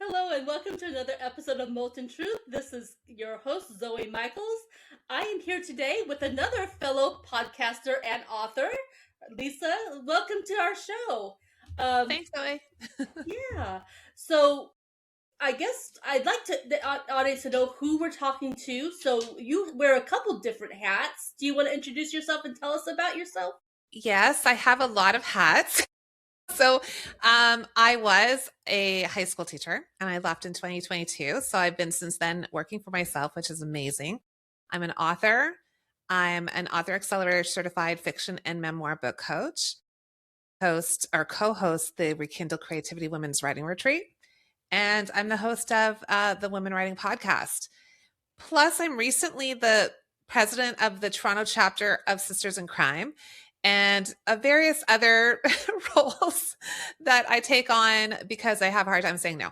Hello and welcome to another episode of Molten Truth. This is your host, Zoey Michaels. I am here today with another fellow podcaster and author, Liisa. Welcome to our show. Thanks, Zoe. Yeah, so I guess I'd like the audience to know who we're talking to. So you wear a couple different hats. Do you want to introduce yourself and tell us about yourself? Yes, I have a lot of hats. So, I was a high school teacher and I left in 2022. So I've been since then working for myself, which is amazing. I'm an author. I'm an author accelerator certified fiction and memoir book coach, host or co-host the Rekindle Creativity Women's Writing Retreat. And I'm the host of the Women Writing Podcast. Plus, I'm recently the president of the Toronto chapter of Sisters in Crime and various other roles that I take on because I have a hard time saying no.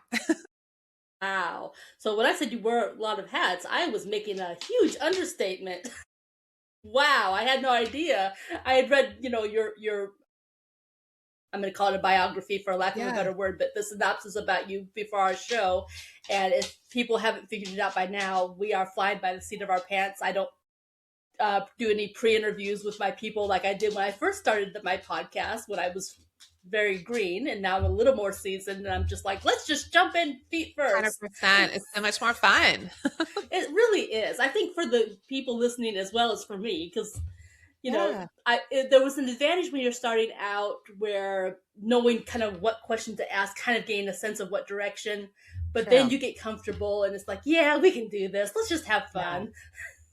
Wow. So when I said you wear a lot of hats, I was making a huge understatement. Wow, I had no idea. I had read, your I'm going to call it a biography for lack of a better word, but the synopsis about you before our show. And if people haven't figured it out by now, we are flying by the seat of our pants. I don't do any pre-interviews with my people like I did when I first started my podcast when I was very green, and now I'm a little more seasoned, and I'm just like, let's just jump in feet first. 100%. It's so much more fun. It really is. I think for the people listening as well as for me, because there was an advantage when you're starting out where knowing kind of what question to ask, kind of gain a sense of what direction, but then you get comfortable and it's like, yeah, we can do this. Let's just have fun.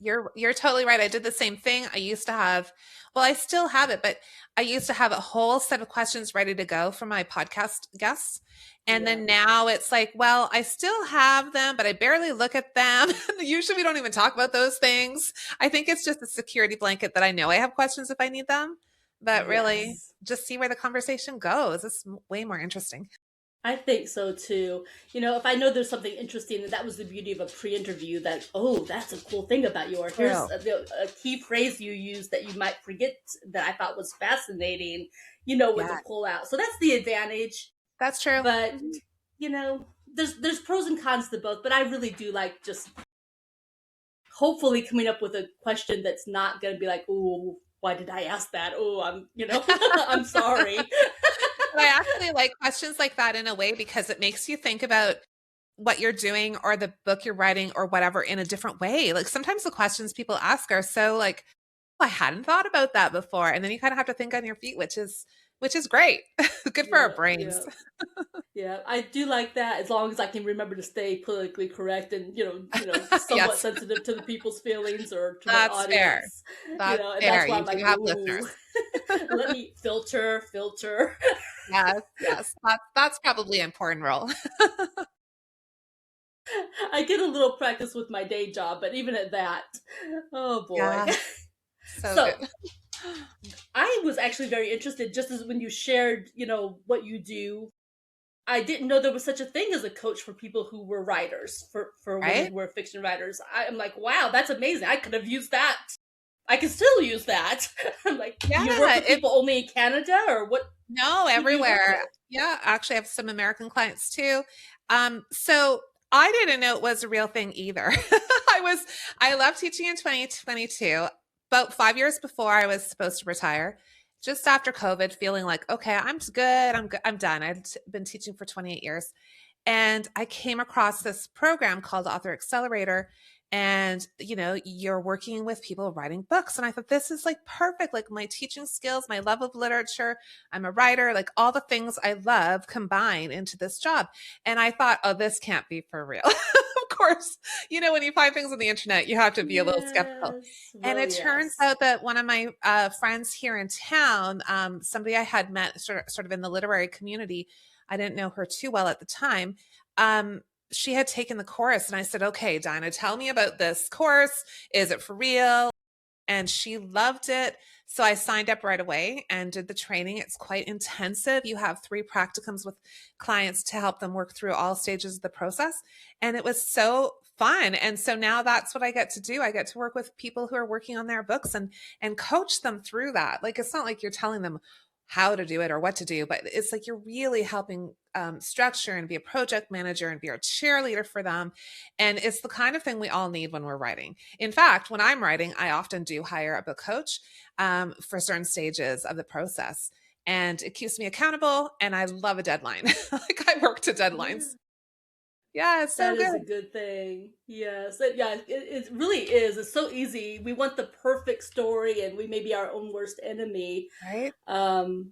You're totally right. I did the same thing. I used to have, well, I still have it, but I used to have a whole set of questions ready to go for my podcast guests. And then now it's like, well, I still have them, but I barely look at them. Usually we don't even talk about those things. I think it's just a security blanket that I know I have questions if I need them, but really just see where the conversation goes. It's way more interesting. I think so too. If I know there's something interesting, and that was the beauty of a pre-interview, that, oh, that's a cool thing about you, or here's a key phrase you use that you might forget that I thought was fascinating, what to pull out. So that's the advantage. That's true. But, there's pros and cons to both, but I really do like just hopefully coming up with a question that's not going to be like, oh, why did I ask that? Oh, I'm sorry. I actually like questions like that in a way because it makes you think about what you're doing or the book you're writing or whatever in a different way. Like sometimes the questions people ask are so like, oh, I hadn't thought about that before. And then you kind of have to think on your feet, which is great. Good for our brains. Yeah, I do like that as long as I can remember to stay politically correct and, somewhat sensitive to the people's feelings or to the audience. That's fair. That's why I'm like, have listeners. Let me filter. Yes. That's probably an important role. I get a little practice with my day job, but even at that, oh boy. Yeah. So I was actually very interested, just as when you shared, what you do. I didn't know there was such a thing as a coach for people who were writers, for women who were fiction writers. I'm like, wow, that's amazing. I could have used that. I can still use that. I'm like, you work with people only in Canada or what? No, everywhere. Yeah, actually I have some American clients too. So I didn't know it was a real thing either. I left teaching in 2022, about 5 years before I was supposed to retire. Just after COVID, feeling like, okay, I'm good. I'm done. I've been teaching for 28 years. And I came across this program called Author Accelerator. And, you're working with people writing books. And I thought, this is like perfect. Like my teaching skills, my love of literature. I'm a writer, like all the things I love combine into this job. And I thought, oh, this can't be for real. Of course, when you find things on the internet, you have to be a little skeptical. And it turns out that one of my friends here in town, somebody I had met sort of in the literary community, I didn't know her too well at the time. She had taken the course and I said, okay, Dinah, tell me about this course. Is it for real? And she loved it. So I signed up right away and did the training. It's quite intensive. You have 3 practicums with clients to help them work through all stages of the process. And it was so fun. And so now that's what I get to do. I get to work with people who are working on their books and coach them through that. Like, it's not like you're telling them how to do it or what to do, but it's like you're really helping structure and be a project manager and be a cheerleader for them. And it's the kind of thing we all need when we're writing. In fact, when I'm writing, I often do hire a book coach for certain stages of the process. And it keeps me accountable. And I love a deadline. Like I work to Yeah. deadlines. Yeah, it's so That is a good. good thing. Yes. It really is. It's so easy. We want the perfect story and we may be our own worst enemy. Right? Um,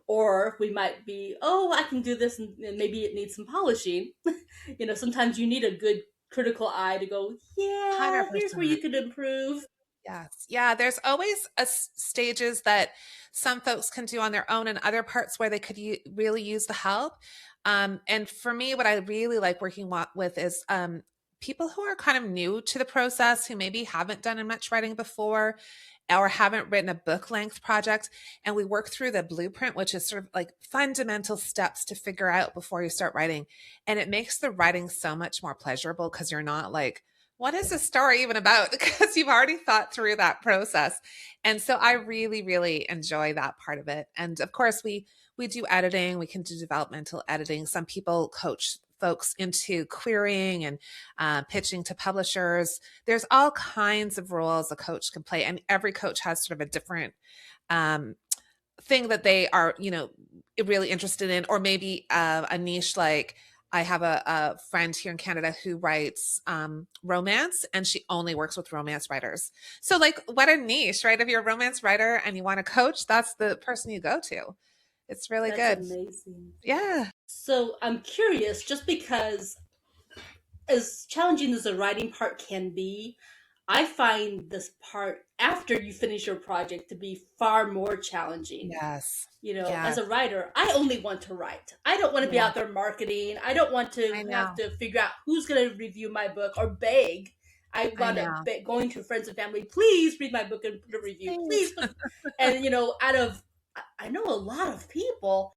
or we might be, oh, I can do this and maybe it needs some polishing. Sometimes you need a good critical eye to go, yeah, here's where you 100%. could improve. Yes. Yeah. There's always stages that some folks can do on their own and other parts where they could really use the help. And for me, what I really like working with is people who are kind of new to the process, who maybe haven't done much writing before or haven't written a book length project. And we work through the blueprint, which is sort of like fundamental steps to figure out before you start writing. And it makes the writing so much more pleasurable because you're not like, what is this story even about? Because you've already thought through that process. And so I really, really enjoy that part of it. And of course, we do editing, we can do developmental editing. Some people coach folks into querying and pitching to publishers. There's all kinds of roles a coach can play, and every coach has sort of a different um, thing that they are, really interested in, or maybe a niche. Like I have a friend here in Canada who writes romance, and she only works with romance writers. So, like, what a niche, right? If you're a romance writer and you want a coach, that's the person you go to. It's really That's good. amazing. Yeah. So I'm curious, just because as challenging as the writing part can be, I find this part after you finish your project to be far more challenging. Yes. As Yes. a writer, I only want to write. I don't want to be Yeah. out there marketing. I don't want to I have know. to figure out who's going to review my book or beg. I I want to know. beg, going to friends and family, please read my book and put a review. Please Please. put, and out of, I know a lot of people,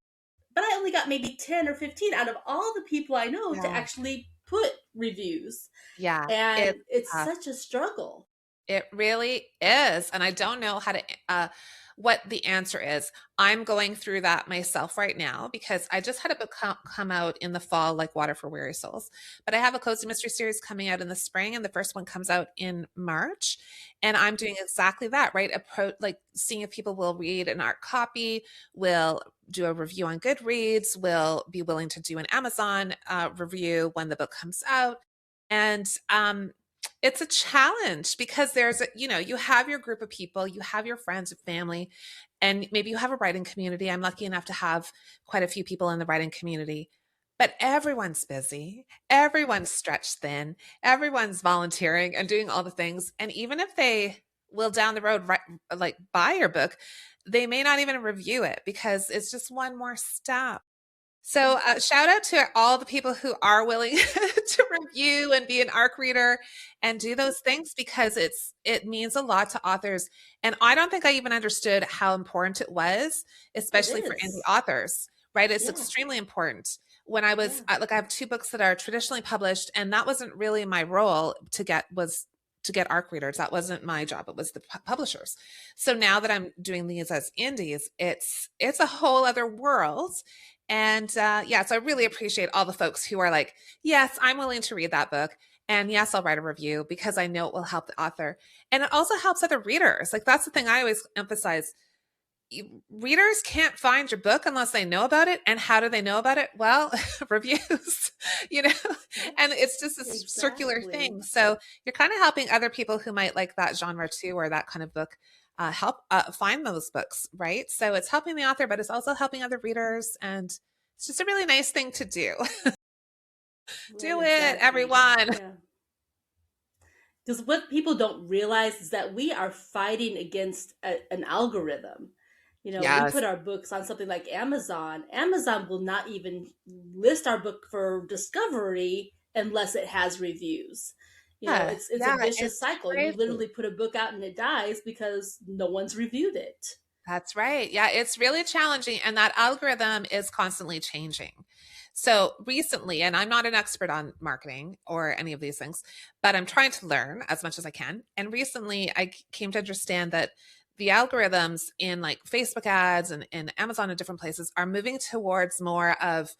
but I only got maybe 10 or 15 out of all the people I know to Yeah. actually put reviews. Yeah. And It's it's tough. such a struggle. It really is. And I don't know how to, what the answer is. I'm going through that myself right now because I just had a book come out in the fall, like Water for Weary Souls. But I have a cozy mystery series coming out in the spring, and the first one comes out in March. And I'm doing exactly that, right? Like seeing if people will read an art copy, will do a review on Goodreads, will be willing to do an Amazon review when the book comes out. And it's a challenge because you have your group of people, you have your friends and family, and maybe you have a writing community. I'm lucky enough to have quite a few people in the writing community, but everyone's busy, everyone's stretched thin, everyone's volunteering and doing all the things. And even if they will down the road, like buy your book, they may not even review it because it's just one more step. So, shout out to all the people who are willing to review and be an ARC reader and do those things because it means a lot to authors. And I don't think I even understood how important it was, It especially for indie is. authors, right? It's Yeah. extremely important. When I was Yeah. like, I have two books that are traditionally published, and that wasn't really my role to get ARC readers. That wasn't my job. It was the publishers. So now that I'm doing these as indies, it's a whole other world. And yeah, so I really appreciate all the folks who are like, yes, I'm willing to read that book. And yes, I'll write a review because I know it will help the author. And it also helps other readers. Like, that's the thing I always emphasize. Readers can't find your book unless they know about it. And how do they know about it? Well, reviews, you know, Yeah. and it's just a circular Exactly. thing. So you're kind of helping other people who might like that genre too, or that kind of book, help find those books, right? So it's helping the author, but it's also helping other readers. And it's just a really nice thing to do. Right, Do it, exactly. everyone. Yeah. Because what people don't realize is that we are fighting against an algorithm. We Yes. put our books on something like Amazon. Amazon will not even list our book for discovery unless it has reviews. Yeah. It's a Yeah. vicious It's cycle. You crazy. literally put a book out and it dies because no one's reviewed it. That's right. Yeah, it's really challenging. And that algorithm is constantly changing. So recently, and I'm not an expert on marketing or any of these things, but I'm trying to learn as much as I can. And recently, I came to understand that the algorithms in like Facebook ads and Amazon and different places are moving towards more of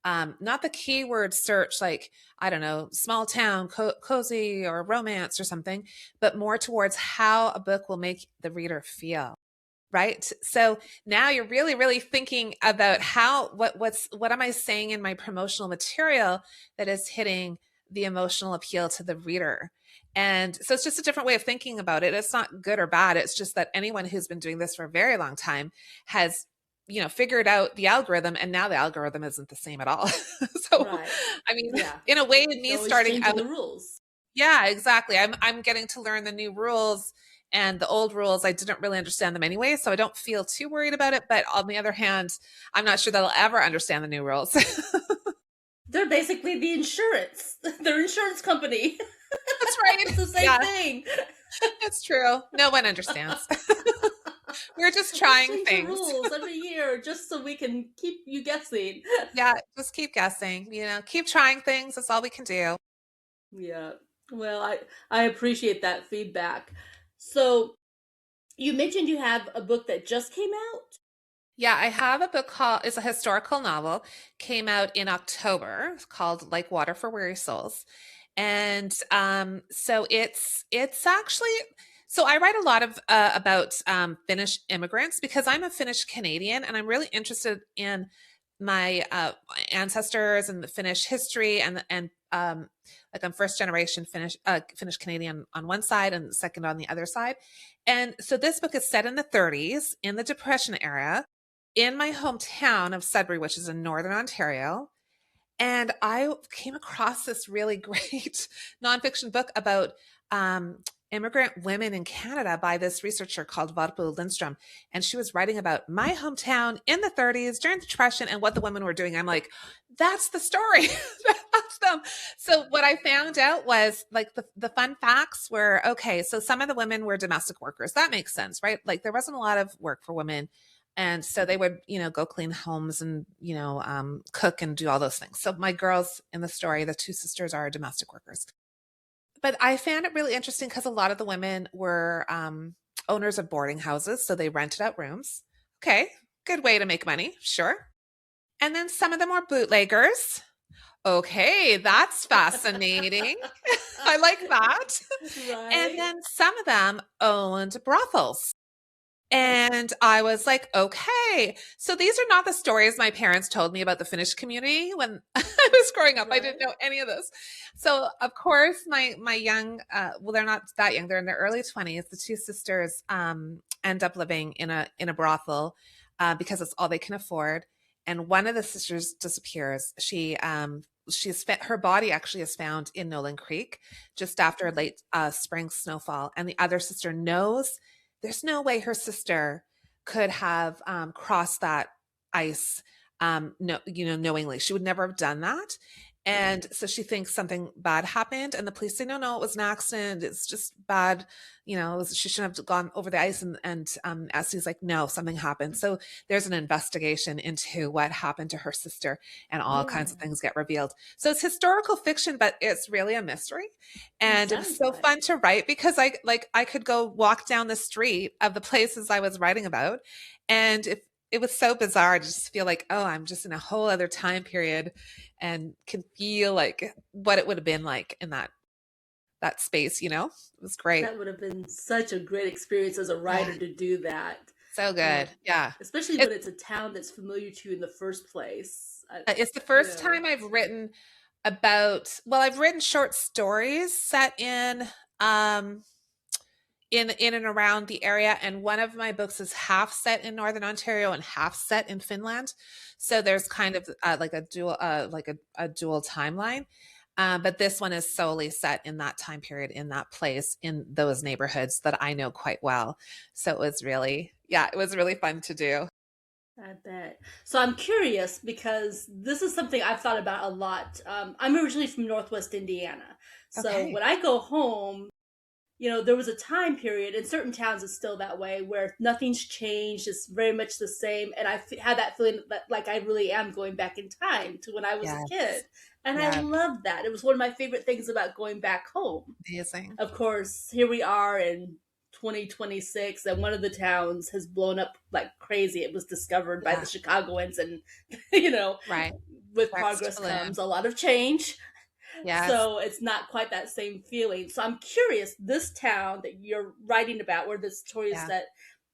not the keyword search, like, I don't know, small town, cozy or romance or something, but more towards how a book will make the reader feel. Right. So now you're really, really thinking about what am I saying in my promotional material that is hitting the emotional appeal to the reader? And so it's just a different way of thinking about it. It's not good or bad. It's just that anyone who's been doing this for a very long time has, figured out the algorithm, and now the algorithm isn't the same at all. So, Right. I mean, Yeah. in a way, They're me always starting changing out, the rules. yeah, exactly. I'm getting to learn the new rules, and the old rules I didn't really understand them anyway, so I don't feel too worried about it. But on the other hand, I'm not sure that I'll ever understand the new rules. They're basically the insurance. They're insurance company. That's right. It's the same Yeah, thing. it's true. No one understands. We're just Let's trying change the things. rules every year just so we can keep you guessing. Yeah, just keep guessing, keep trying things. That's all we can do. Yeah. Well, I appreciate that feedback. So, you mentioned you have a book that just came out? Yeah, I have a book it's a historical novel, came out in October. It's called Like Water for Weary Souls. And so it's actually, so I write a lot of about Finnish immigrants because I'm a Finnish Canadian, and I'm really interested in my ancestors and the Finnish history, and like I'm first generation Finnish Canadian on one side and second on the other side. And so this book is set in the 30s in the Depression era in my hometown of Sudbury, which is in Northern Ontario. And I came across this really great nonfiction book about immigrant women in Canada by this researcher called Varpu Lindstrom. And she was writing about my hometown in the 30s during the Depression and what the women were doing. I'm like, that's the story. That's them. So what I found out was like the fun facts were, okay, so some of the women were domestic workers. That makes sense, right? Like there wasn't a lot of work for women, and so they would, go clean homes and, cook and do all those things. So my girls in the story, the two sisters, are domestic workers. But I found it really interesting because a lot of the women were owners of boarding houses. So they rented out rooms. Okay, good way to make money. Sure. And then some of them were bootleggers. Okay, that's fascinating. I like that. And Right. then some of them owned brothels. And I was like, okay. So these are not the stories my parents told me about the Finnish community when I was growing up. I didn't Right. know any of this. So of course, my young, well, they're not that young. They're in their early 20s. The two sisters end up living in a brothel because it's all they can afford. And one of the sisters disappears. Her body actually is found in Nolan Creek just after a late spring snowfall. And the other sister knows there's no way her sister could have crossed that ice, no, knowingly. She would never have done that. And so she thinks something bad happened, and the police say, no, it was an accident. It's just bad. She shouldn't have gone over the ice. And Essie's like, no, something happened. So there's an investigation into what happened to her sister, and all kinds of Oh, things get revealed. So it's historical fiction, but it's really a mystery. it And it was sounds so like. fun to write because I could go walk down the street of the places I was writing about. And if it was so bizarre to just feel like, oh, I'm just in a whole other time period and can feel like what it would have been like in that space, it was great. That would have been such a great experience as a Yeah, writer to do that. so Uh, good. Yeah. Especially It, when it's a town that's familiar to you in the first place. it's the You first know, time I've written I've written short stories set um in and around the area, and one of my books is half set in Northern Ontario and half set in Finland. So there's kind of like a dual timeline. But this one is solely set in that time period, in that place, in those neighborhoods that I know quite well. So it was really fun to do. I bet. So I'm curious because this is something I've thought about a lot. I'm originally from Northwest Indiana. So Okay. when I go home, there was a time period in certain towns it's still that way where nothing's changed. It's very much the same. And had that feeling that like I really am going back in time to when I was a Yes. kid. And I Yeah. love that. It was one of my favorite things about going back home. Amazing. Of course, here we are in 2026, and one of the towns has blown up like crazy. It was discovered by the Yeah. Chicagoans, and you know, Right. with Starts to progress balloon. comes a lot of change. Yes. So it's not quite that same feeling. So I'm curious, this town that you're writing about, where this story is Yeah. set,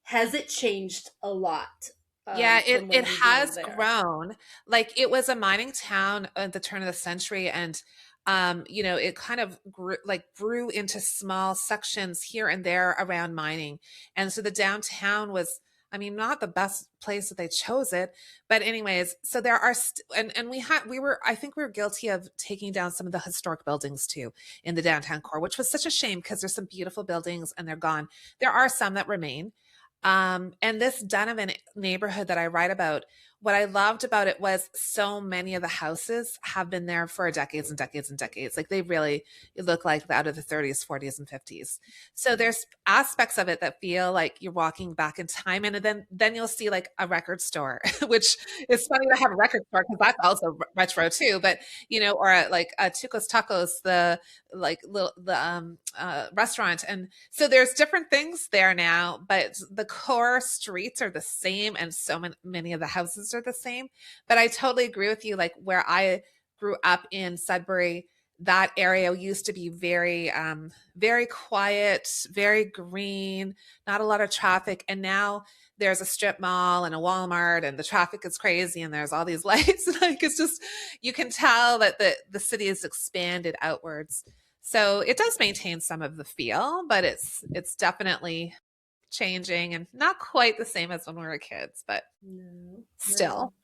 has it changed a lot Yeah, from it when you were has there? grown. Like it was a mining town at the turn of the century, and it kind of grew into small sections here and there around mining. And so the downtown was, I mean, not the best place that they chose it, but anyways, so there are and we were, I think we were guilty of taking down some of the historic buildings too in the downtown core, which was such a shame because there's some beautiful buildings and they're gone. There are some that remain. And this Donovan neighborhood that I write about, what I loved about it was so many of the houses have been there for decades and decades and decades. Like they really look like out of the 30s, 40s, and 50s. So there's aspects of it that feel like you're walking back in time. And then you'll see like a record store, which is funny to have a record store because that's also retro too. But or like Tuco's Tacos, the like little the restaurant. And so there's different things there now, but the core streets are the same, and so many of the houses are the same. But I totally agree with you. Like where I grew up in Sudbury, that area used to be very quiet, very green, not a lot of traffic. And now there's a strip mall and a Walmart, and the traffic is crazy, and there's all these lights. Like it's just, you can tell that the city has expanded outwards. So it does maintain some of the feel, but it's definitely changing and not quite the same as when we were kids, but No, still. well,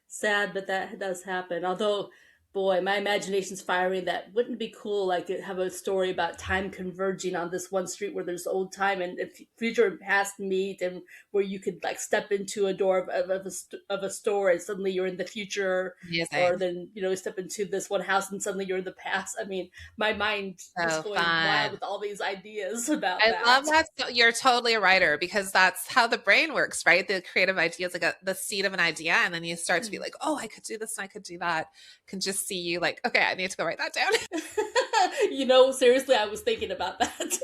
sad, but that does happen. Although, boy, my imagination's firing. That wouldn't it be cool, like to have a story about time converging on this one street where there's old time and if future and past meet, and where you could like step into a door of a store and suddenly you're in the future, or Amazing. then step into this one house and suddenly you're in the past. I mean, my mind just So going wild fun. with all these ideas about I love that. that. So you're totally a writer because that's how the brain works, right? The creative idea is like the seed of an idea, and then you start to be like, "Oh, I could do this and I could do that." Can just see you like, "Okay, I need to go write that down." Seriously, I was thinking about that. Yes,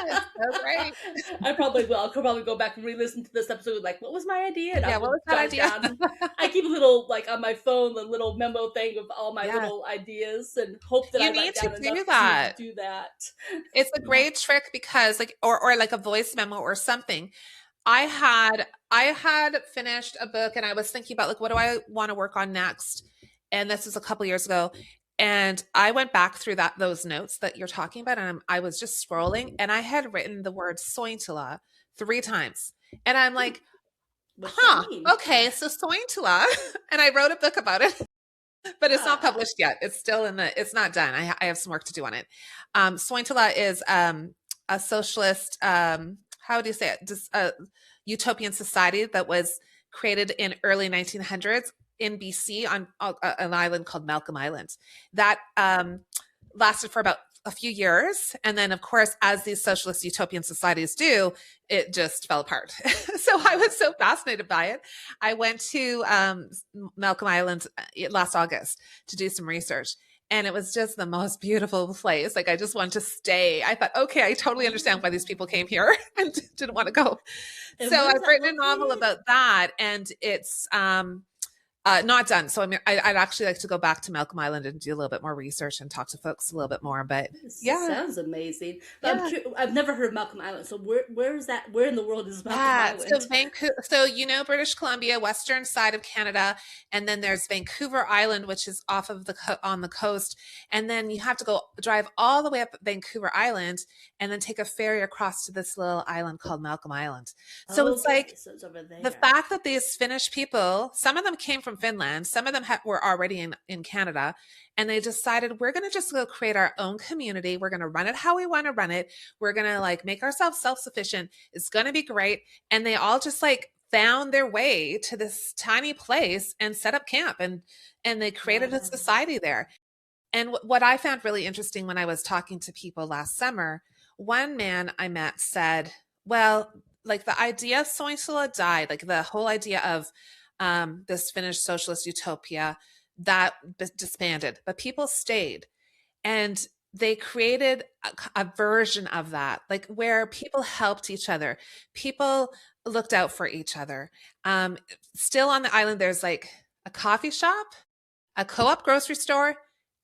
yes, so great. I probably will. I'll probably go back and re-listen to this episode. Like, what was my idea? And Yeah, I'll what go was that jot it idea? down. I keep a little like on my phone, a little memo thing of all my Yes, little ideas, and hope that you I write need to down enough do to that. do that. It's a great trick because like or like a voice memo or something. I had finished a book and I was thinking about like what do I want to work on next? And this was a couple years ago. And I went back through those notes that you're talking about, and I was just scrolling, and I had written the word sointula 3 times. And I'm Hmm, like, what's that huh, mean? okay, so sointula. And I wrote a book about it, but it's not Ah, published yet. It's still it's not done. I have some work to do on it. Sointula is a socialist, how do you say it? Just a utopian society that was created in early 1900s in BC on an island called Malcolm Island. That lasted for about a few years. And then, of course, as these socialist utopian societies do, it just fell apart. So I was so fascinated by it. I went to Malcolm Island last August to do some research. And it was just the most beautiful place. Like I just wanted to stay. I thought, okay, I totally understand why these people came here and didn't want to go. and So where's I've that written a novel located? about that, and it's not done. So I mean, I'd actually like to go back to Malcolm Island and do a little bit more research and talk to folks a little bit more. But This yeah, sounds amazing. But yeah. I've never heard of Malcolm Island. So where is that? Where in the world is Malcolm Yeah, so Island? Vancouver, so British Columbia, western side of Canada, and then there's Vancouver Island, which is off of on the coast, and then you have to go drive all the way up Vancouver Island, and then take a ferry across to this little island called Malcolm Island. So it's Okay, like so it's over the there. fact that these Finnish people, some of them came from Finland, some of them were already in Canada, and they decided we're going to just go create our own community. We're going to run it how we want to run it. We're going to like make ourselves self-sufficient. It's going to be great. And they all just like found their way to this tiny place and set up camp, and they created a Wow. society there. And what I found really interesting when I was talking to people last summer, one man I met said, well, like the idea of Soinsula died, like the whole idea of this Finnish socialist utopia that disbanded, but people stayed. And they created a version of that, like where people helped each other, people looked out for each other. Um, Still on the island, there's like a coffee shop, a co-op grocery store,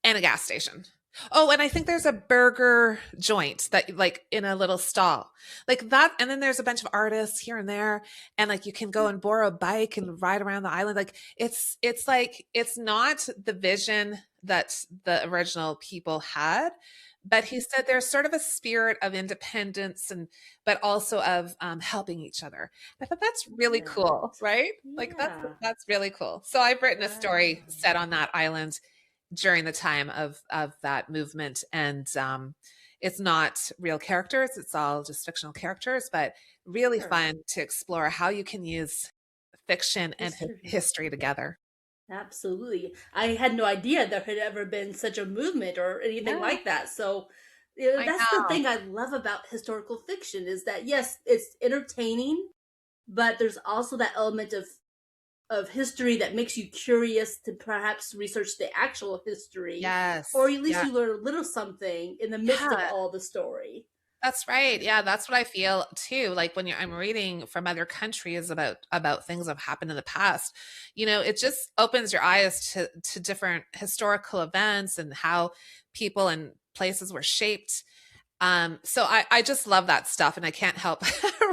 and a gas station. Oh, and I think there's a burger joint that like in a little stall. Like that, and then there's a bunch of artists here and there, and like you can go and borrow a bike and ride around the island. Like it's like it's not the vision that the original people had, but he said there's sort of a spirit of independence and but also of helping each other. I thought that's really Yeah. cool, right? Like Yeah. that's really cool. So I've written a story Wow. set on that island during the time of that movement, and it's not real characters; it's all just fictional characters, but really Sure. fun to explore how you can use fiction and History. history together. Absolutely. I had no idea there had ever been such a movement or anything Yeah, like that. So I that's the know. thing I love about historical fiction is that yes, it's entertaining, but there's also that element of history that makes you curious to perhaps research the actual history, or Yes. at least Yeah. you learn a little something in the midst of Yeah. all the story. That's right. Yeah, that's what I feel too. Like when I'm reading from other countries about things that have happened in the past, it just opens your eyes to different historical events and how people and places were shaped. So I just love that stuff and I can't help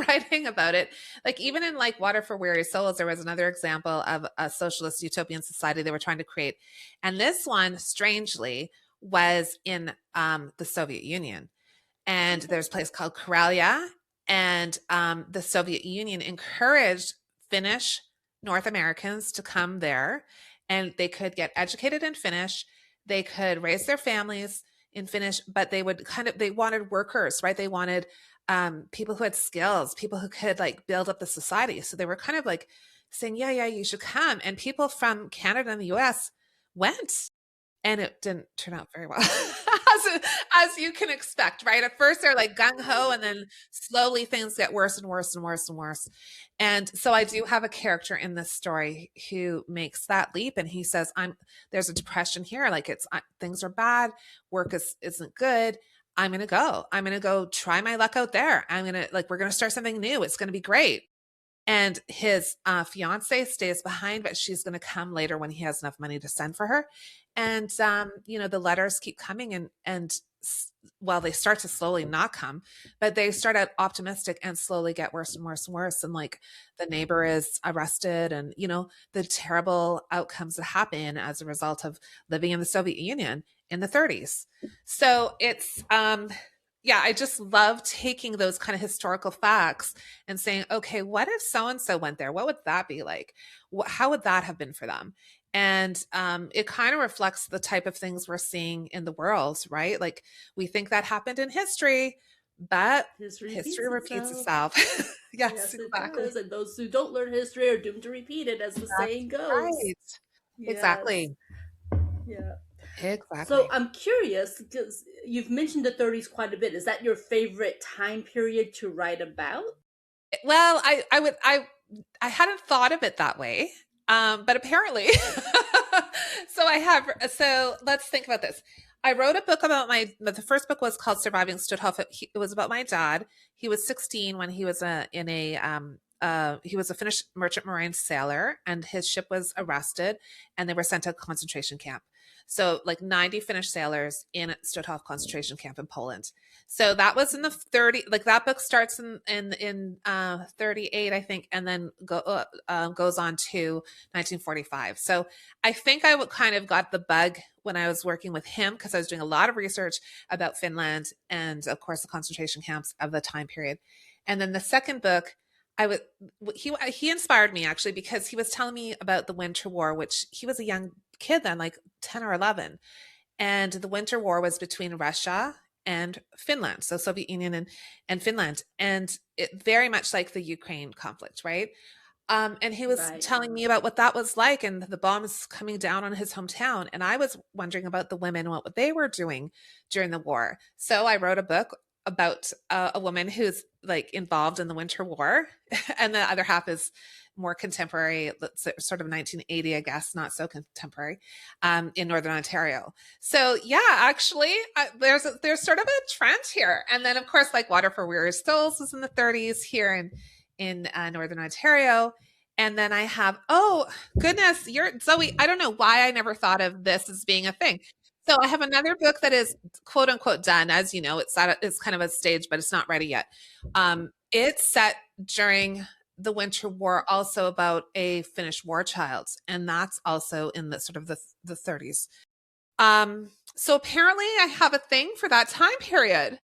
writing about it. Like even in like Water for Weary Souls, there was another example of a socialist utopian society they were trying to create. And this one, strangely, was in the Soviet Union, and there's a place called Karelia, and the Soviet Union encouraged Finnish North Americans to come there, and they could get educated in Finnish, they could raise their families in Finnish, but they wanted workers, right? They wanted people who had skills, people who could like build up the society. So they were kind of like saying, yeah, yeah, you should come. And people from Canada and the US went, and it didn't turn out very well, as you can expect, right? At first, they're like gung ho, and then slowly things get worse and worse and worse and worse. And so, I do have a character in this story who makes that leap, and he says, "I'm there's a depression here. Like things are bad. Work isn't good. I'm gonna go. I'm gonna go try my luck out there. We're gonna start something new. It's gonna be great." And his fiance stays behind, but she's going to come later when he has enough money to send for her. And the letters keep coming, well, they start to slowly not come, but they start out optimistic and slowly get worse and worse and worse. And like the neighbor is arrested, and the terrible outcomes that happen as a result of living in the Soviet Union in the 30s. So it's yeah, I just love taking those kind of historical facts and saying, okay, what if so and so went there? What would that be like? How would that have been for them? And it kind of reflects the type of things we're seeing in the world, right? Like we think that happened in history, but History history repeats repeats itself. itself. Yes, Yes, it exactly. does. And those who don't learn history are doomed to repeat it, as the That's saying goes. right. Yes. Exactly. Yeah. So Exactly. I'm curious because you've mentioned the 30s quite a bit. Is that your favorite time period to write about? Well, I hadn't thought of it that way. But apparently, so let's think about this. I wrote a book about the first book was called Surviving Studhof. It was about my dad. He was 16 when he was he was a Finnish merchant marine sailor, and his ship was arrested, and they were sent to a concentration camp. So like 90 Finnish sailors in Studhof concentration camp in Poland. So that was in the 30, like that book starts in 38, I think, and then goes on to 1945. So I think I would kind of got the bug when I was working with him because I was doing a lot of research about Finland and of course the concentration camps of the time period. And then the second book, I would he inspired me actually because he was telling me about the Winter War, which he was a young kid then, like 10 or 11, and the Winter War was between Russia and Finland, so Soviet Union and Finland, and it very much like the Ukraine conflict, right? And he was Right. telling me about what that was like and the bombs coming down on his hometown. And I was wondering about the women, what they were doing during the war. So I wrote a book about a woman who's like involved in the Winter War, and the other half is more contemporary, sort of 1980, I guess, not so contemporary, in Northern Ontario. So yeah, actually, there's sort of a trend here. And then of course, like Water for Weary Souls was in the 30s here in Northern Ontario. And then I have, oh goodness, you're Zoe. I don't know why I never thought of this as being a thing. So I have another book that is quote unquote done. As you know, it's kind of a stage, but it's not ready yet. It's set during the Winter War, also about a Finnish war child, and that's also in the sort of the 30s. So apparently, I have a thing for that time period.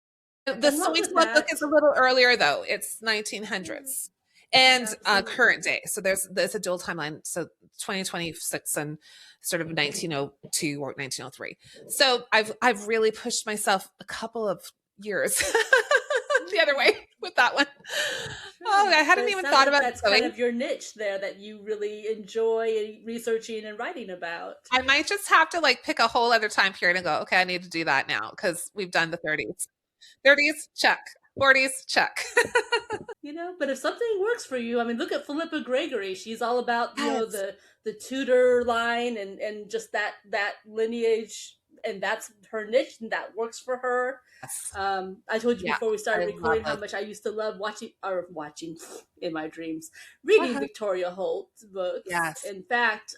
The I love Zoe with book that. is a little earlier, though. It's 1900s and current Absolutely. day. So there's a dual timeline. So 2026 and sort of 1902 or 1903. So I've really pushed myself a couple of years the other way with that one. Oh, Sure. I But hadn't it even sounds thought like about that's kind Zoe. of your niche there that you really enjoy researching and writing about. I might just have to like pick a whole other time period and go, okay, I need to do that now because we've done the 30s. 30s, check. 40s, check. But if something works for you, I mean, look at Philippa Gregory. She's all about, Yes. the Tudor line and just that lineage, and that's her niche, and that works for her. Yes. I told you Yeah. before we I started love recording how those. much I used to love watching in my dreams, reading Victoria Holt books. Yes. In fact,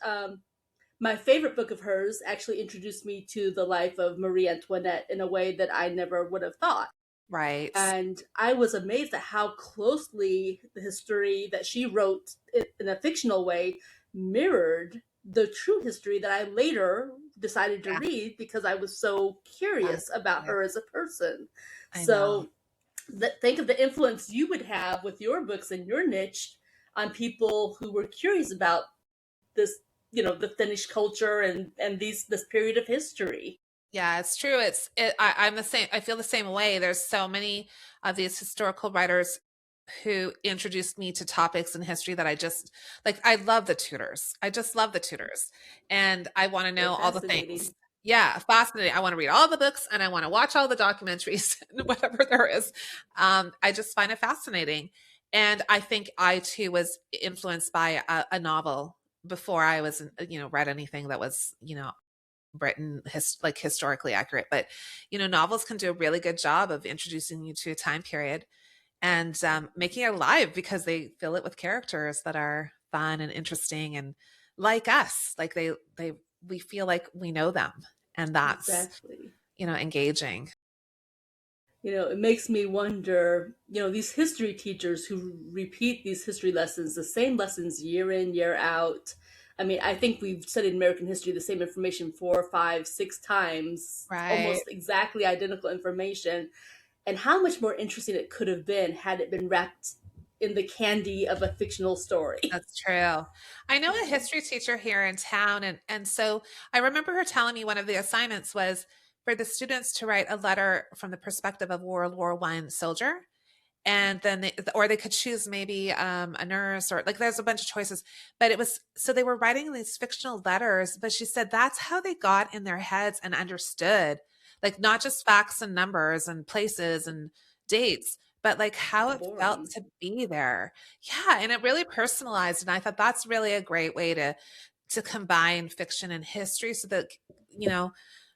my favorite book of hers actually introduced me to the life of Marie Antoinette in a way that I never would have thought. Right. And I was amazed at how closely the history that she wrote in a fictional way mirrored the true history that I later decided to Yeah. read because I was so curious about Yeah. her as a person. I know. So think of the influence you would have with your books and your niche on people who were curious about this, the Finnish culture and this period of history. Yeah, it's true. I'm the same. I feel the same way. There's so many of these historical writers who introduced me to topics in history that I just like. I love the Tudors. I just love the Tudors. And I want to They're know all the things. fascinating. Yeah, fascinating. I want to read all the books and I want to watch all the documentaries and whatever there is. I just find it fascinating. And I think I too was influenced by a novel before I was, read anything that was, Britain like historically accurate. But novels can do a really good job of introducing you to a time period and making it alive because they fill it with characters that are fun and interesting and like us, like we feel like we know them, and that's Exactly. engaging. It makes me wonder, these history teachers who repeat these history lessons, the same lessons year in, year out. I mean, I think we've studied American history the same information 4, 5, 6 times, Right. almost exactly identical information. And how much more interesting it could have been had it been wrapped in the candy of a fictional story. That's true. I know a history teacher here in town, and so I remember her telling me one of the assignments was for the students to write a letter from the perspective of World War One soldier, and then or they could choose maybe a nurse, or like there's a bunch of choices, but it was so they were writing these fictional letters, but she said that's how they got in their heads and understood, like not just facts and numbers and places and dates, but like how it felt Boring. to be there. Yeah, and it really personalized, and I thought that's really a great way to combine fiction and history so that you know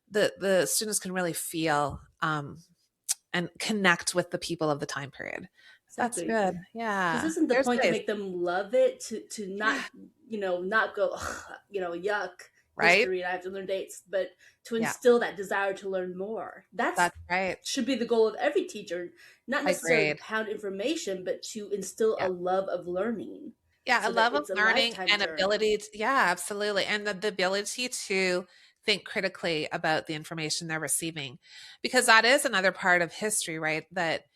the students can really feel and connect with the people of the time period. That's Exactly. good. Because Yeah. isn't the There's point to ways. make them love it, to not, Yeah. not go, "Ugh, yuck, Right? history and I have to learn dates, but to Yeah. instill that desire to learn more. That's That's right. should be the goal of every teacher, not necessarily to Agreed. pound information, but to instill a Yeah. love of learning Yeah. A so that love of it's a learning lifetime and journey. ability to, yeah, absolutely. And the ability to think critically about the information they're receiving. Because that is another part of history, right? That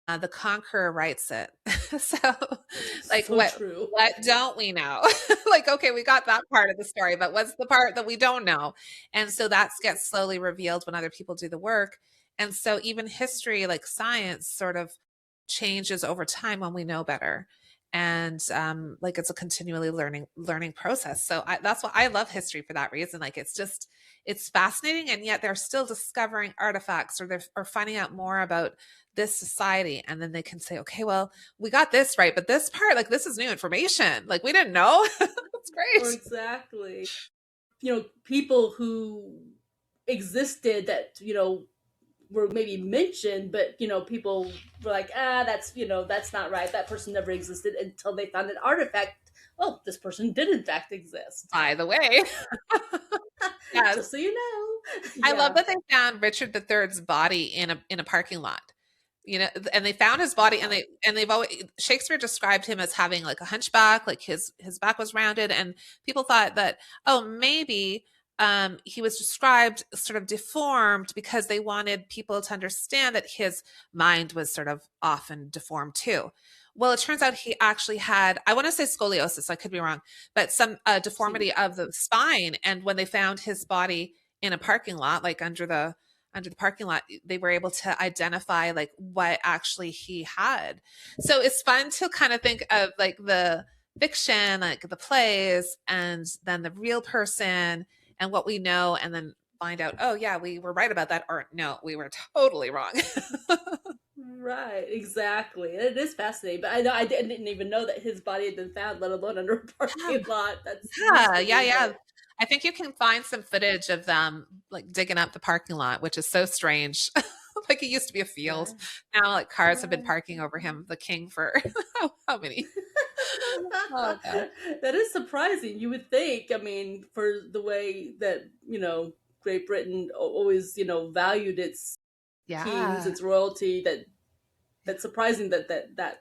the conqueror writes it. So, like, So true. what don't we know? Like, okay, we got that part of the story, but what's the part that we don't know? And so that gets slowly revealed when other people do the work. And so even history, like science, sort of changes over time when we know better. and like it's a continually learning process. So that's why I love history, for that reason. Like it's fascinating, and yet they're still discovering artifacts, or they're or finding out more about this society, and then they can say, okay, well, we got this right, but this part, like, this is new information, like we didn't know. That's Or great. exactly. People who existed that, were maybe mentioned, but people were like, that's not right. That person never existed until they found an artifact. Oh, this person did in fact exist. By the way, yes, Just so you know. I love Yeah. that they found Richard III's body in a parking lot. And they found his body, and they've always, Shakespeare described him as having like a hunchback, like his back was rounded, and people thought that, oh, maybe he was described sort of deformed because they wanted people to understand that his mind was sort of often deformed too. Well, it turns out he actually had, I want to say scoliosis, I could be wrong, but some deformity of the spine. And when they found his body in a parking lot, like under the parking lot, they were able to identify like what actually he had. So it's fun to kind of think of like the fiction, like the plays, and then the real person and what we know, and then find out, oh yeah, we were right about that, or no, we were totally wrong. Right, exactly. It is fascinating, but I know I didn't even know that his body had been found, let alone under a parking lot. That's news Yeah, to yeah, me, yeah. but I think you can find some footage of them like digging up the parking lot, which is so strange. Like it used to be a field. right, Now like cars have been right. parking over him, the king, for how many? Oh god. That is surprising. You would think, I mean, for the way that, Great Britain always, valued its kings, Yeah. its royalty, that's surprising that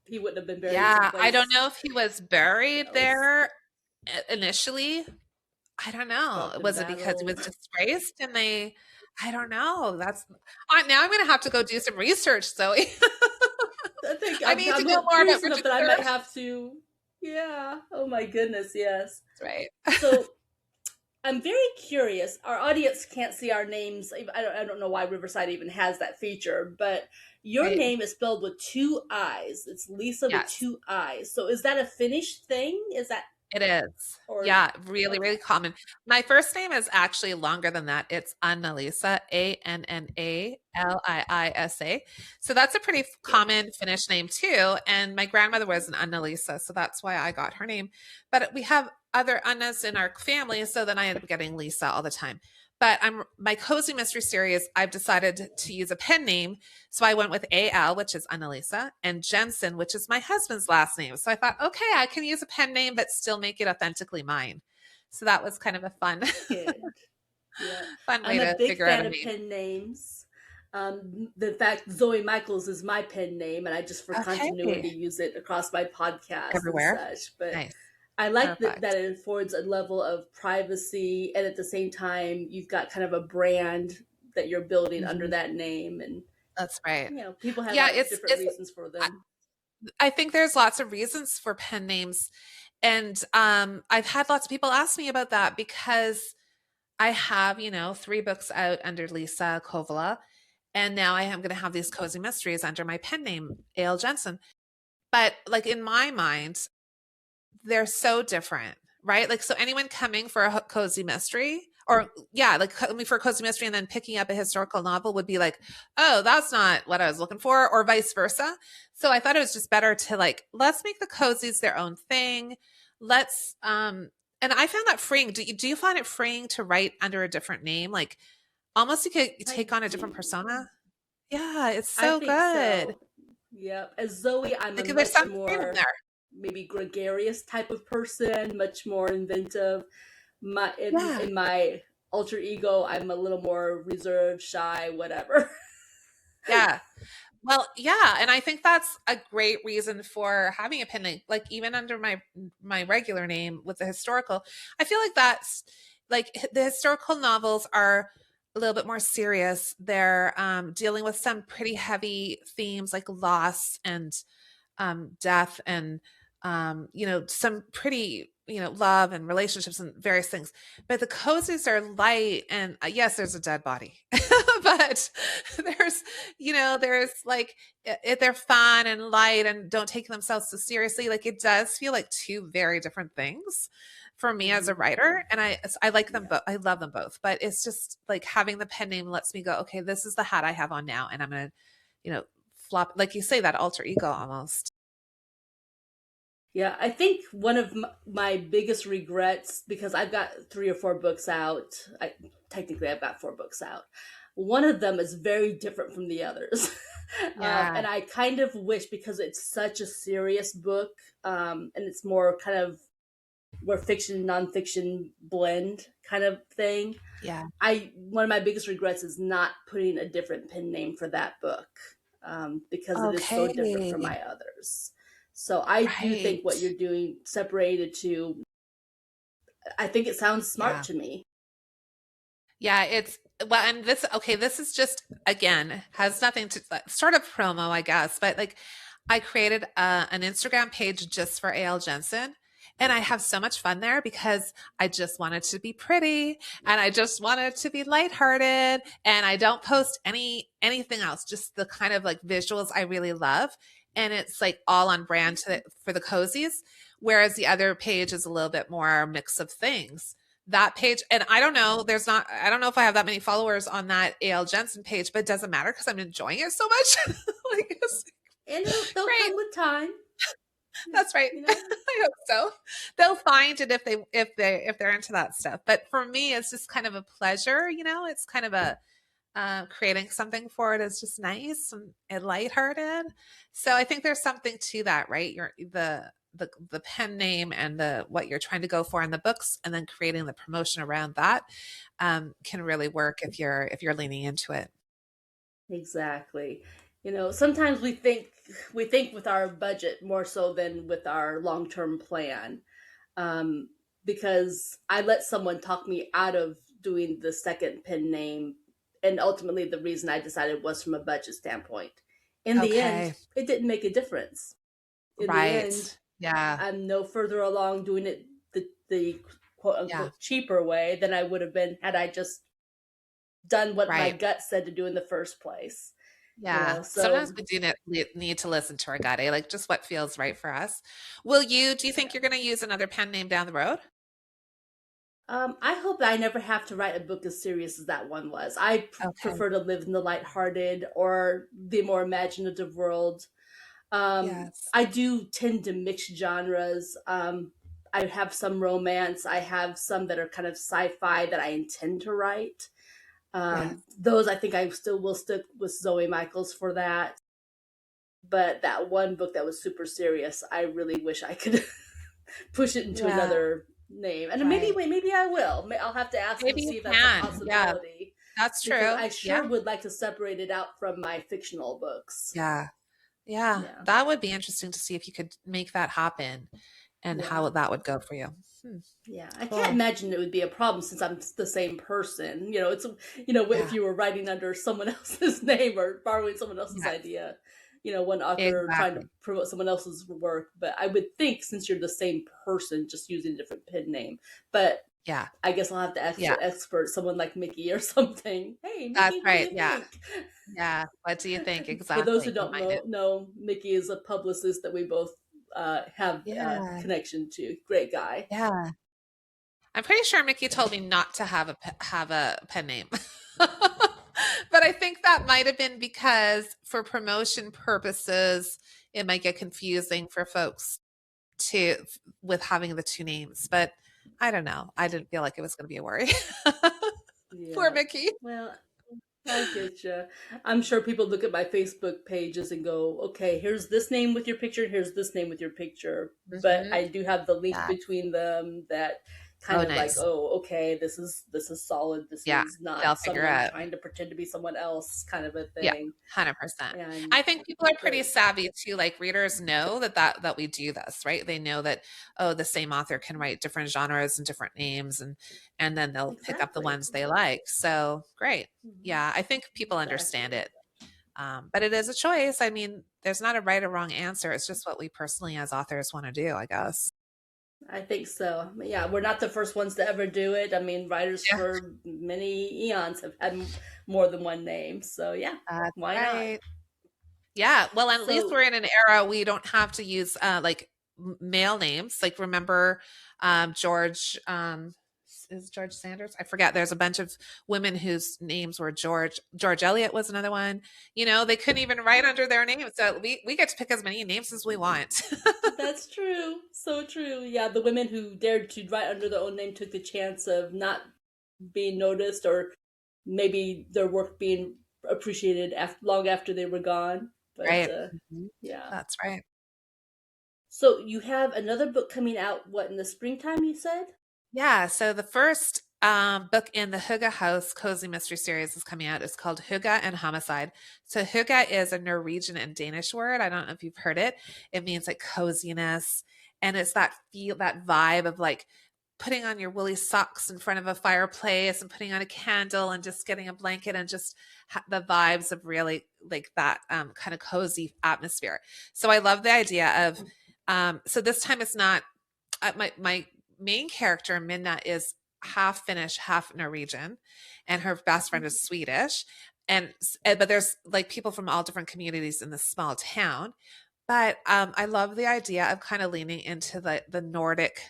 he wouldn't have been buried Yeah. I don't someplace know if he was buried else, there initially. I don't know. dropped in Was it because he battle. was disgraced and they, I don't know. That's now I'm gonna have to go do some research, Zoe. I think I I'm, need to I'm know more about curious enough Richard that I might III. have to. Yeah. Oh my goodness. Yes. That's right. So I'm very curious. Our audience can't see our names. I don't know why Riverside even has that feature, but your Right. name is spelled with two I's. It's Lisa with Yes. two I's. So is that a Finnish thing? Is that, It is. or Yeah, really, okay? really common. My first name is actually longer than that. It's Annalisa, Annalisa. So that's a pretty Good. common Finnish name too. And my grandmother was an Annalisa, so that's why I got her name. But we have other Annas in our family, so then I ended up getting Lisa all the time. But my cozy mystery series, I've decided to use a pen name. So I went with AL, which is Annalisa, and Jensen, which is my husband's last name. So I thought, okay, I can use a pen name, but still make it authentically mine. So that was kind of a fun, Good. Yeah. fun way I'm a to big figure out a fan of name. pen names. The fact Zoey Michaels is my pen name, and I just for Okay. continuity use it across my podcast and Everywhere. such. But Nice. I like that Perfect. it affords a level of privacy, and at the same time, you've got kind of a brand that you're building under Mhm. that name, and That's right. people have Yeah, different reasons for them. I think there's lots of reasons for pen names. And I've had lots of people ask me about that because I have, 3 books out under Liisa Kovala. And now I am going to have these cozy mysteries under my pen name, A.L. Jensen. But like in my mind, they're so different, right? Like, so anyone coming for a cozy mystery, or yeah, like coming for a cozy mystery and then picking up a historical novel would be like, oh, that's not what I was looking for, or vice versa. So I thought it was just better to like, let's make the cozies their own thing. Let's, and I found that freeing. Do you find it freeing to write under a different name? Like almost you could I take on a different do. persona. Yeah, it's I so think good. so. Yep. As Zoe, I'm a Like there's much some freedom more there. maybe gregarious type of person, much more inventive. My Yeah. in my alter ego, I'm a little more reserved, shy, whatever. Yeah. Well, yeah, and I think that's a great reason for having a pen name. Like even under my regular name with the historical, I feel like that's like the historical novels are a little bit more serious. They're dealing with some pretty heavy themes like loss and death and some pretty, love and relationships and various things. But the cozies are light, and yes, there's a dead body, but there's, there's like, they're fun and light and don't take themselves so seriously. Like it does feel like two very different things for me as a Mhm. writer. And I like them Yeah. both. I love them both, but it's just like having the pen name lets me go, okay, this is the hat I have on now. And I'm going to, you know, flop, like you say, that alter ego almost. Yeah, I think one of my biggest regrets, because I've got 3 or 4 books out. Technically, I've got 4 books out. One of them is very different from the others. Yeah. And I kind of wish, because it's such a serious book, and it's more kind of where fiction and nonfiction blend kind of thing. Yeah. One of my biggest regrets is not putting a different pen name for that book, because it is so different from Okay. my others. So I do think what Right. you're doing, separated to, I think it sounds smart Yeah. to me. Yeah, it's well, and this is just again has nothing to sort of promo, I guess, but like I created an Instagram page just for AL Jensen. And I have so much fun there because I just wanted to be pretty and I just wanted to be lighthearted. And I don't post anything else, just the kind of like visuals I really love. And it's like all on brand for the cozies. Whereas the other page is a little bit more mix of things. That page, and I don't know if I have that many followers on that AL Jensen page, but it doesn't matter because I'm enjoying it so much. Like, it's And they'll great. come with time, That's right. you know? I hope so. They'll find it if they're into that stuff. But for me, it's just kind of a pleasure. It's kind of a creating something for it is just nice and lighthearted. So I think there's something to that, right? The pen name and the what you're trying to go for in the books, and then creating the promotion around that can really work if you're leaning into it. Exactly. Sometimes we think with our budget more so than with our long-term plan. Um, because I let someone talk me out of doing the second pen name, and ultimately the reason I decided was from a budget standpoint. In the end, Okay. it didn't make a difference. In the end, Right. Yeah. I'm no further along doing it the quote Yeah. unquote cheaper way than I would have been had I just done what my Right. gut said to do in the first place. Yeah. Sometimes So we do need to listen to our gut, eh? Like just what feels right for us. Do you think yeah. you're going to use another pen name down the road? I hope that I never have to write a book as serious as that one was. I Okay. prefer to live in the lighthearted or the more imaginative world. Yes. I do tend to mix genres. I have some romance. I have some that are kind of sci-fi that I intend to write. Yes. Those, I think I still will stick with Zoey Michaels for that. But that one book that was super serious, I really wish I could push it into Yeah. another name. And maybe, Right. wait, maybe I will. I'll have to ask and Maybe you see if that's a can. Yeah, possibility, that's because true. I Yeah. sure would like to separate it out from my fictional books. Yeah. Yeah. Yeah, That would be interesting to see if you could make that happen and yeah, how that would go for you. Hmm. yeah. I can't Cool. imagine it would be a problem since I'm the same person. If Yeah. you were writing under someone else's name or borrowing someone else's Yes. idea, one author trying to Exactly. promote someone else's work. But I would think, since you're the same person, just using a different pen name. But Yeah. I guess I'll have to ask Yeah. an expert, someone like Mickey or something. Hey, That's Mickey, what do right. you Yeah. think? Yeah. What do you think? For those who Exactly. You don't might know. know, Mickey is a publicist that we both have Yeah. connection to. Great guy. Yeah. I'm pretty sure Mickey Yeah. told me not to have a pen name. But I think that might have been because for promotion purposes, it might get confusing for folks to with having the two names. But I don't know. I didn't feel like it was going to be a worry. Poor Yeah. Mickey. Well, I get you. I'm sure people look at my Facebook pages and go, okay, here's this name with your picture, here's this name with your picture. But Hmm. I do have the link Yeah. between them that kind Oh, of like, nice. oh, okay, this is solid. This Yeah. is They'll not figure someone out. trying to pretend to be someone else kind of a Yeah, thing. 100%. And I think people are pretty great. savvy too. Like readers know that we do this, right? They know that, oh, the same author can write different genres and different names and then they'll pick up the Exactly. ones they like. So great. Mhm. Yeah, I think people understand Exactly. it. But it is a choice. I mean, there's not a right or wrong answer. It's just what we personally as authors want to do, I guess. I think so. Yeah, we're not the first ones to ever do it. I mean, writers Yeah, for many eons have had more than one name. So, yeah, that's why not? right. Yeah, well, at least So, we're in an era we don't have to use like male names. Like remember George is George Sanders? I forget. There's a bunch of women whose names were George. George Eliot was another one. You know, they couldn't even write under their name. So we get to pick as many names as we want. that's true. So true. Yeah, the women who dared to write under their own name took the chance of not being noticed or maybe their work being appreciated long after they were gone. But Right. Mhm. yeah. That's right. So you have another book coming out, what, in the springtime, you said? Yeah, so the first book in the Hygge House Cozy Mystery Series is coming out. It's called Hygge and Homicide. So Hygge is a Norwegian and Danish word. I don't know if you've heard it. It means like coziness. And it's that feel, that vibe of like putting on your woolly socks in front of a fireplace and putting on a candle and just getting a blanket and just the vibes of really like that kind of cozy atmosphere. So I love the idea of, so this time it's not, my main character, Minna, is half Finnish, half Norwegian, and her best friend is Swedish. And but there's like people from all different communities in this small town. But I love the idea of kind of leaning into the Nordic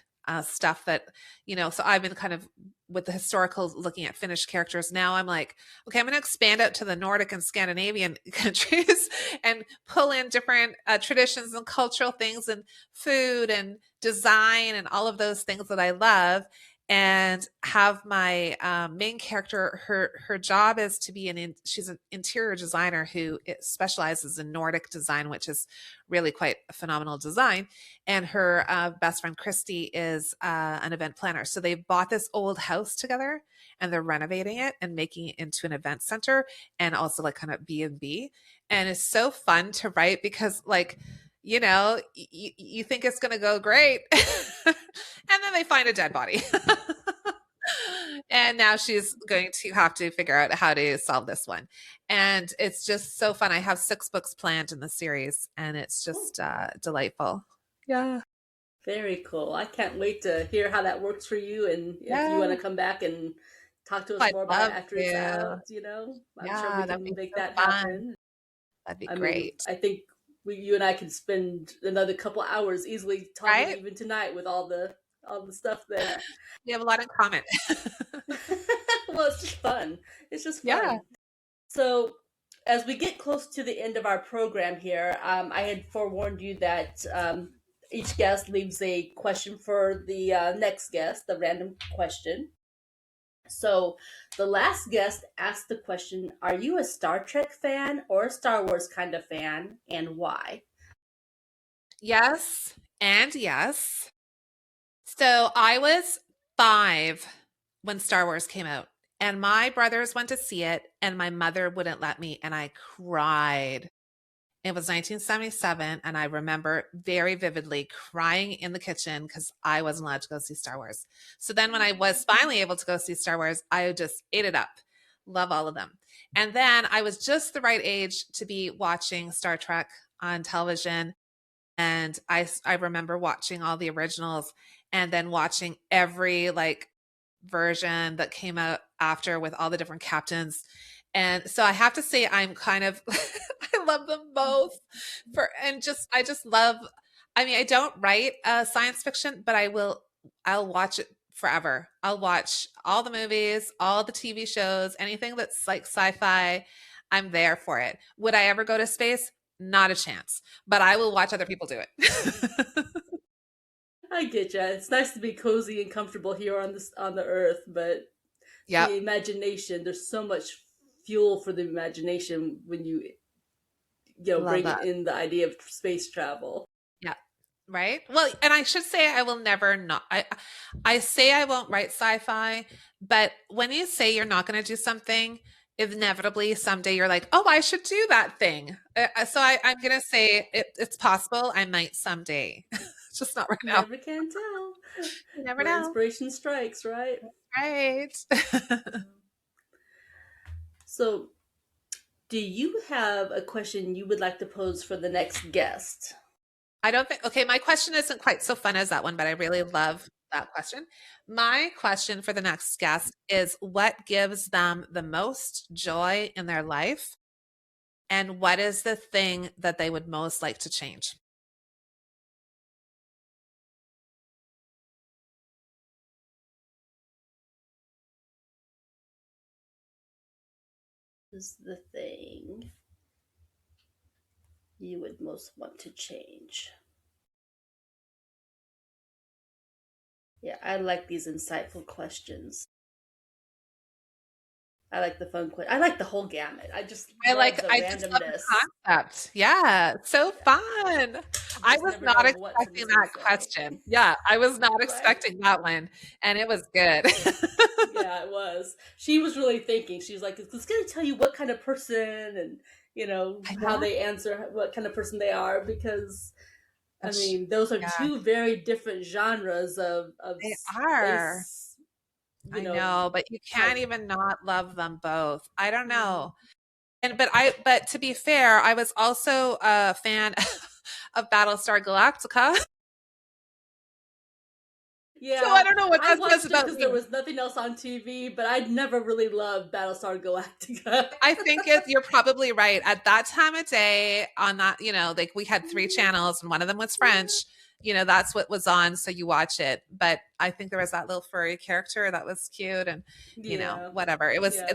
stuff that, so I've been kind of with the historical looking at Finnish characters. Now I'm like, okay, I'm going to expand out to the Nordic and Scandinavian countries and pull in different traditions and cultural things and food and design and all of those things that I love. And have my main character, her job is to be she's an interior designer who specializes in Nordic design, which is really quite a phenomenal design. And her best friend Christy is an event planner. So they bought this old house together and they're renovating it and making it into an event center and also like kind of B&B. And it's so fun to write because like, you think it's going to go great. And then they find a dead body. And now she's going to have to figure out how to solve this one. And it's just so fun. I have 6 books planned in the series, and it's Oh, just delightful. Yeah. very cool. I can't wait to hear how that works for you. And if you want Yeah. to come back and talk to us I'd more about it love after it's to. out, I'm sure we Yeah, that'd can be make so that fun. happen. That'd be I mean, great. I think you and I can spend another couple hours easily talking Right? even tonight with all the stuff that. We have a lot in common. Well, it's just fun. It's just Yeah. fun. So, as we get close to the end of our program here, I had forewarned you that each guest leaves a question for the next guest, the random question. So, the last guest asked the question: Are you a Star Trek fan or a Star Wars kind of fan, and why? Yes. And yes. So I was 5 when Star Wars came out, and my brothers went to see it, and my mother wouldn't let me, and I cried. It was 1977, and I remember very vividly crying in the kitchen because I wasn't allowed to go see Star Wars. So then, when I was finally able to go see Star Wars, I just ate it up. Love all of them. And then I was just the right age to be watching Star Trek on television. And I remember watching all the originals and then watching every like version that came out after with all the different captains. And so I have to say I'm kind of I love them both I just love, I mean I don't write science fiction, but I'll watch it forever. I'll watch all the movies, all the TV shows, anything that's like sci-fi. I'm there for it. Would I ever go to space? Not a chance, but I will watch other people do it. I get you. It's nice to be cozy and comfortable here on the Earth, but Yep. the imagination. There's so much fuel for the imagination when you Love bring that. in the idea of space travel. Yeah. Right. Well, and I should say I will never not. I say I won't write sci-fi, but when you say you're not going to do something, inevitably someday you're like, oh, I should do that thing. So I'm going to say it's possible. I might someday, just not right now. Never can tell You never where know. inspiration strikes, right? Right. So Do you have a question you would like to pose for the next guest? I don't think, okay, my question isn't quite so fun as that one, but I really love that question. My question for the next guest is what gives them the most joy in their life? And what is the thing that they would most like to change? Is the thing you would most want to change? Yeah, I like these insightful questions. I like the fun question. I like the whole gamut. I just love the I just love the randomness. concept. Yeah, so fun. You I just was never not know what expecting somebody's gonna that say. question. Yeah, I was not Right? expecting that one, and it was good. Yeah, it was. She was really thinking. She was like, "It's going to tell you what kind of person and I how know. they answer, what kind of person they are." Because I Which, mean, those are yeah, two very different genres of they are. space. You I know know, but you can't how. even not love them both. I don't Mhm. know. But to be fair, I was also a fan of Battlestar Galactica. So I Yeah, don't know what I that says watched it about because there me. was nothing else on TV, but I never really loved Battlestar Galactica. I think you're probably right. At that time of day, on that, like we had three channels and one of them was French, that's what was on. So you watch it. But I think there was that little furry character that was cute and, Yeah, whatever. yeah,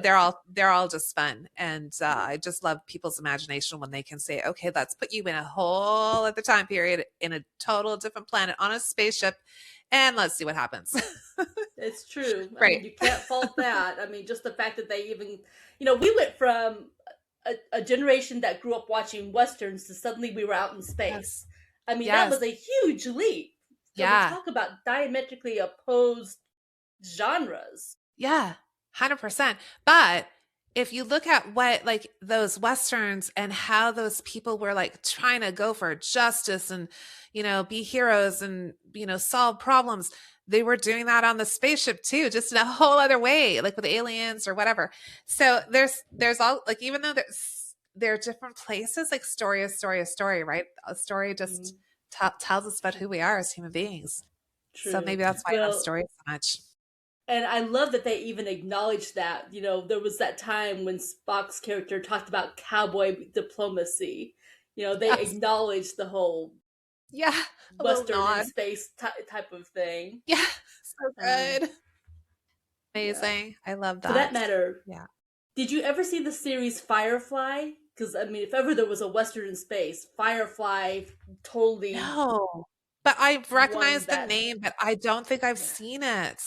they're all just fun. And I just love people's imagination when they can say, okay, let's put you in a whole other time period in a total different planet on a spaceship and let's see what happens. it's true. I Right. mean, you can't fault that. I mean, just the fact that they even, we went from a generation that grew up watching westerns to suddenly we were out in Yes. space. I mean, that Yes. was a huge leap. I mean, Yeah. talk about diametrically opposed genres. Yeah, 100%. But if you look at what like those westerns and how those people were like trying to go for justice and be heroes and solve problems, they were doing that on the spaceship too, just in a whole other way, like with aliens or whatever. So there's all like even though there are different places, like story is story is story, right? A story just Mhm. tells us about who we are as human beings. So True. maybe that's why I love Well, stories so much. and I love that they even acknowledged that. There was that time when Spock's character talked about cowboy diplomacy. They Yes. acknowledged the whole Yeah, a little Western in nod. space type of thing. Yeah, so Um, good. yeah. Amazing. I love For that that. matter, Yeah. did you ever see the series Firefly? Because I mean, if ever there was a Western in space, Firefly totally No, but I've won recognized the that. name, but I don't think I've Yeah. seen it.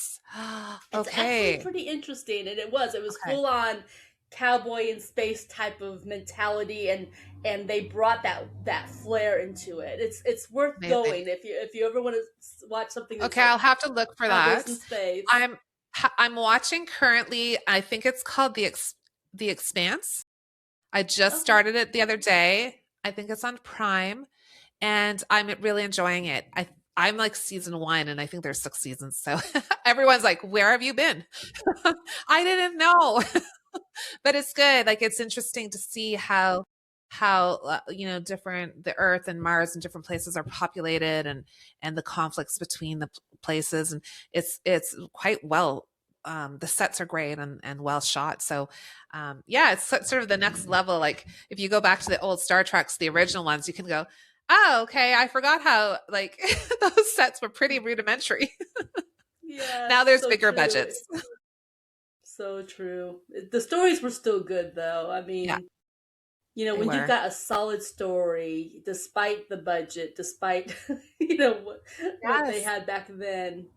It's actually Okay. pretty interesting, and it was Okay. full on cowboy in space type of mentality, and they brought that flair into it. It's worth Amazing. going if you ever want to watch something that's Okay, like I'll have to look for cowboys that. in space. I'm I'm watching currently, I think it's called The Expanse. I just Okay. started it the other day. I think it's on Prime. And I'm really enjoying it. I'm like season one, and I think there's 6 seasons. So everyone's like, "Where have you been?" I didn't know, but it's good. Like it's interesting to see how different the Earth and Mars and different places are populated, and the conflicts between the places, and it's quite well. The sets are great and well shot. So, yeah, it's sort of the next level. Like if you go back to the old Star Treks, the original ones, you can go, oh, okay. I forgot how like those sets were pretty rudimentary. Yes, Now there's so bigger true. budgets. So true. The stories were still good though. I Yeah, mean, they when you've were. got a solid story, despite the budget, despite what they Yes. had back then,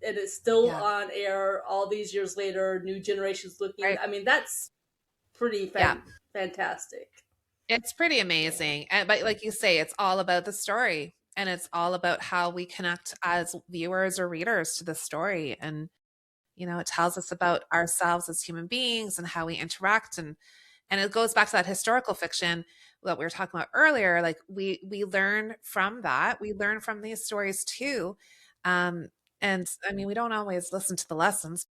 and it's still Yeah. on air all these years later, new generations looking. Right. I mean, that's pretty Yeah. fantastic. It's pretty Yeah. amazing. But like you say, it's all about the story and it's all about how we connect as viewers or readers to the story. And, it tells us about ourselves as human beings and how we interact. And it goes back to that historical fiction that we were talking about earlier. Like we learn from that. We learn from these stories too. Um, and I mean, we don't always listen to the lessons.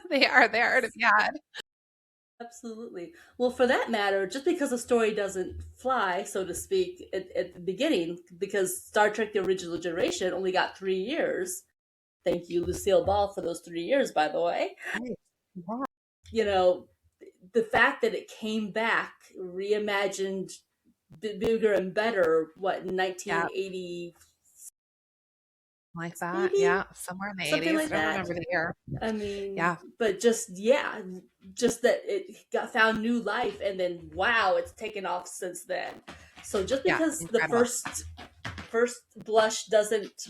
They are there to be had. Absolutely. Well, for that matter, just because a story doesn't fly, so to speak, at the beginning, because Star Trek: The Original Generation only got 3 years. Thank you, Lucille Ball, for those 3 years, by the way. Right. Yeah. You know, the fact that it came back, reimagined, bigger and better, what, in Yeah. 1980, Like that. maybe? Yeah. Somewhere in the Something 80s. like I don't that. remember the year. I mean, Yeah. but just, yeah, just that it got found new life, and then wow, it's taken off since then. So just Yeah. because the Incredible. first blush doesn't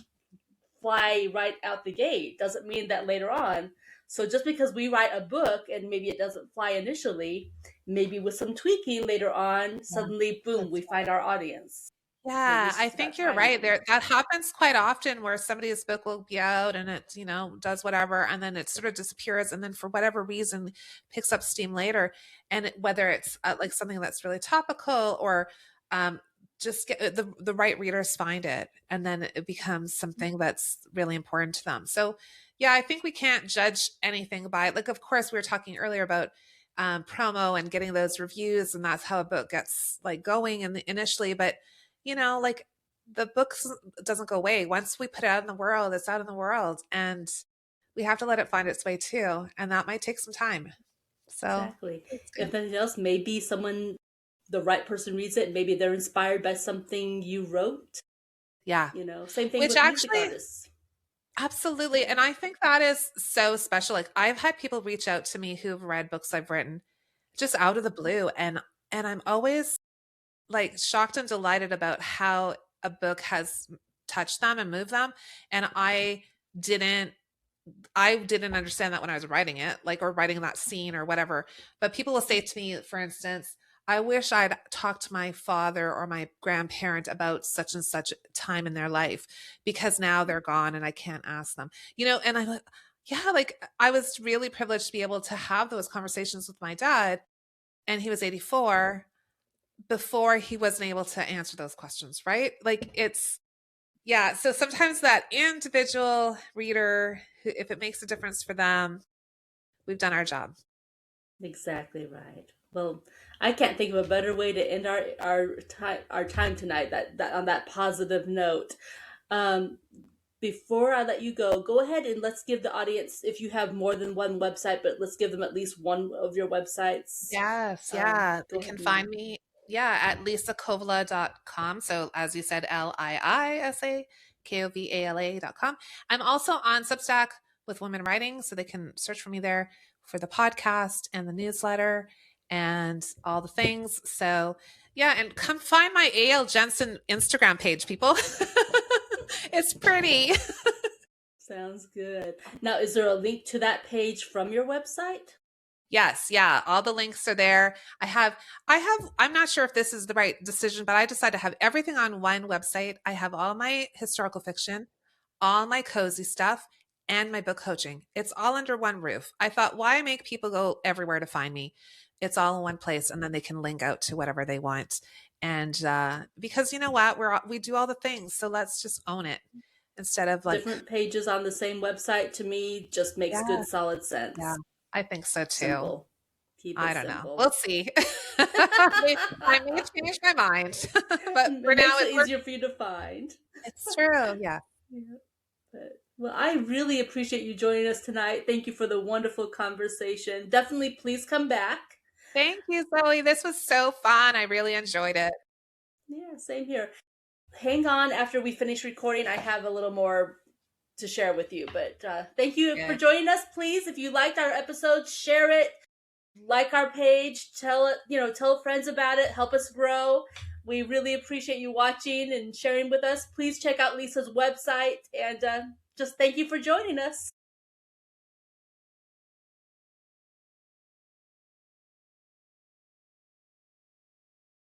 fly right out the gate doesn't mean that later on. So just because we write a book and maybe it doesn't fly initially, maybe with some tweaking later on, Yeah. suddenly boom, That's we find our audience. Maybe Yeah, it's I just about think you're right timing. there. That happens quite often where somebody's book will be out and it, does whatever, and then it sort of disappears, and then for whatever reason picks up steam later. And whether it's like something that's really topical or um, just get the right readers find it, and then it becomes something that's really important to them. So, yeah, I think we can't judge anything by like. Of course, we were talking earlier about promo and getting those reviews, and that's how a book gets like going and initially, but like the books doesn't go away. Once we put it out in the world, it's out in the world and we have to let it find its way too. And that might take some time. So Exactly. it's good. If nothing else, maybe someone, the right person reads it, and maybe they're inspired by something you wrote. Yeah. Same thing Which with music actually, artists. absolutely. And I think that is so special. Like I've had people reach out to me who've read books I've written just out of the blue. And I'm always like shocked and delighted about how a book has touched them and moved them. And didn't I didn't understand that when I was writing it, like, or writing that scene or whatever. But people will say to me, for instance, I wish I'd talked to my father or my grandparent about such and such time in their life because now they're gone and I can't ask them, and I'm like, yeah, like I was really privileged to be able to have those conversations with my dad. And he was 84 before he wasn't able to answer those questions, right? Like yeah, so sometimes that individual reader, if it makes a difference for them, we've done our job. Exactly right. Well, I can't think of a better way to end our time tonight. That on that positive note. Um, Before I let you go ahead and let's give the audience, if you have more than one website, but let's give them at least one of your websites. Yes, yeah. They Go can ahead and find me, yeah, at lisakovala.com. So as you said, LIISAKOVALA.com. I'm also on Substack with Women Writing, so they can search for me there for the podcast and the newsletter and all the things. So yeah, and come find my AL Jensen Instagram page, people. It's pretty. sounds good. Now, is there a link to that page from your website? Yes, yeah, all the links are there. I'm not sure if this is the right decision, but I decided to have everything on one website. I have all my historical fiction, all my cozy stuff, and my book coaching. It's all under one roof. I thought, why make people go everywhere to find me? It's all in one place, and then they can link out to whatever they want. And because you know what, we do all the things, so let's just own it instead of like, Different pages on the same website to me just makes yeah, good solid yeah, sense. I think so too. Simple. Keep I it don't know. simple. We'll see. I may change my mind, but for It now makes it it works. easier for you to find. It's true. Yeah. Yeah. But, well, I really appreciate you joining us tonight. Thank you for the wonderful conversation. Definitely please come back. Thank you, Zoe. This was so fun. I really enjoyed it. Yeah, same here. Hang on, after we finish recording, I have a little more to share with you. But thank you for Good. joining us. Please, if you liked our episode, share it, like our page, tell it, tell friends about it, help us grow. We really appreciate you watching and sharing with us. Please check out Lisa's website, and just thank you for joining us.